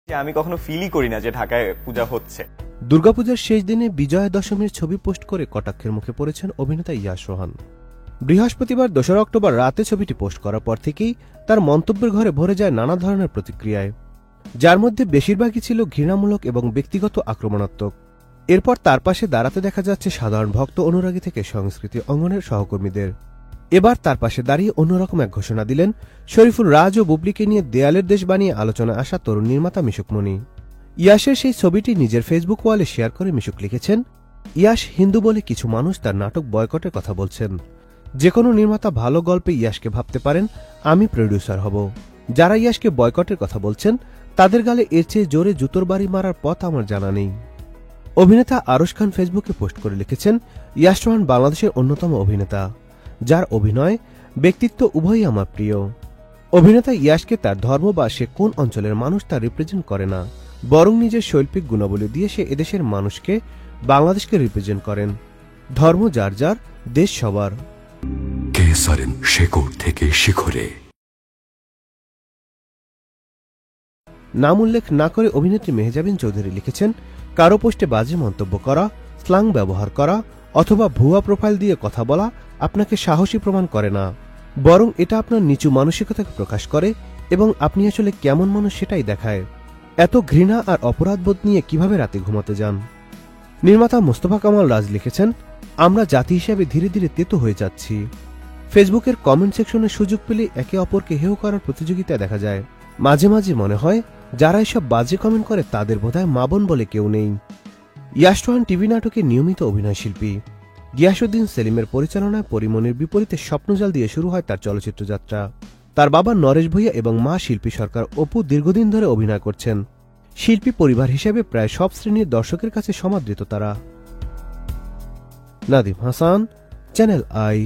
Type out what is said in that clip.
আমি কখনো ফিলই করি না যে ঢাকায় পূজা হচ্ছে। দুর্গাপূজার শেষ দিনে বিজয়া দশমীর ছবি পোস্ট করে কটাক্ষের মুখে পড়েছেন অভিনেতা ইয়াশ রোহান। বৃহস্পতিবার 2 অক্টোবর রাতে ছবিটি পোস্ট করার পর থেকেই তার মন্তব্যের ঘরে ভরে যায় নানা ধরনের প্রতিক্রিয়ায়, যার মধ্যে বেশিরভাগই ছিল ঘৃণামূলক এবং ব্যক্তিগত আক্রমণাত্মক। এরপর তার পাশে দাঁড়াতে দেখা যাচ্ছে সাধারণ ভক্ত অনুরাগী থেকে সংস্কৃতি অঙ্গনের সহকর্মীদের। এবার তার পাশে দাঁড়িয়ে অন্যরকম এক ঘোষণা দিলেন শরীফুল রাজ ও বুবলিকে নিয়ে দেয়ালের দেশ বানিয়ে আলোচনায় আসা তরুণ নির্মাতা মিশুক মনি। ইয়াশের সেই ছবিটি নিজের ফেসবুক ওয়ালে শেয়ার করে মিশুক লিখেছেন, ইয়াশ হিন্দু বলে কিছু মানুষ তার নাটক বয়কটের কথা বলছেন। যে কোনো নির্মাতা ভালো গল্পে ইয়াশকে ভাবতে পারেন আমি প্রডিউসার হব। যারা ইয়াশকে বয়কটের কথা বলছেন তাদের গালে এর চেয়ে জোরে জুতোর বাড়ি মারার পথ আমার জানা নেই। অভিনেতা আরশ খান ফেসবুকে পোস্ট করে লিখেছেন, ইয়াশ রোহান বাংলাদেশের অন্যতম অভিনেতা, যার অভিনয় ব্যক্তিত্ব উভয়ই আমার প্রিয়। অভিনেতা ইয়াশকে তার ধর্ম বা সে কোন অঞ্চলের মানুষ তা রিপ্রেজেন্ট করে না, বরং নিজের শৈল্পিক গুণাবলী দিয়ে সে এদেশের মানুষকে, বাংলাদেশকে রিপ্রেজেন্ট করেন। ধর্ম যার যার, দেশ সবার। কেসারেন শেকড় থেকে শিখরে। নাম উল্লেখ না করে অভিনেত্রী মেহজাবিন চৌধুরী লিখেছেন, কারো পোস্টে বাজে মন্তব্য করা, স্ল্যাং ব্যবহার করা অথবা ভুয়া প্রোফাইল দিয়ে কথা বলা আপনাকে সাহসী প্রমাণ করে না, বরং এটা আপনার নিচু মানসিকতাকে প্রকাশ করে এবং আপনি আসলে কেমন মানুষ সেটাই দেখায়। এত ঘৃণা আর অপরাধবোধ নিয়ে কিভাবে রাতে ঘুমাতে যান? নির্মাতা মোস্তফা কামাল রাজ লিখেছেন, আমরা জাতি হিসেবে ধীরে ধীরে তেতো হয়ে যাচ্ছি। ফেসবুকের কমেন্ট সেকশনে সুযোগ পেলে একে অপরকে হেয় করার প্রতিযোগিতা দেখা যায়। মাঝে মাঝে মনে হয় যারা এসব বাজে কমেন্ট করে তাদের বোধহয় মা বোন বলে কেউ নেই। ইয়াশ রোহান টিভি নাটকে নিয়মিত অভিনয়শিল্পী। গিয়াসউদ্দিন সেলিমের পরিচালনায় পরিমণির বিপরীতে স্বপ্নজাল দিয়ে শুরু হয় তার চলচ্চিত্র যাত্রা। তার বাবা নরেশ ভূঁইয়া এবং মা শিল্পী সরকার অপু দীর্ঘদিন ধরে অভিনয় করছেন। শিল্পী পরিবার হিসেবে প্রায় সব শ্রেণীর দর্শকের কাছে সমাদৃত তারা। Nadim Hasan, Channel I.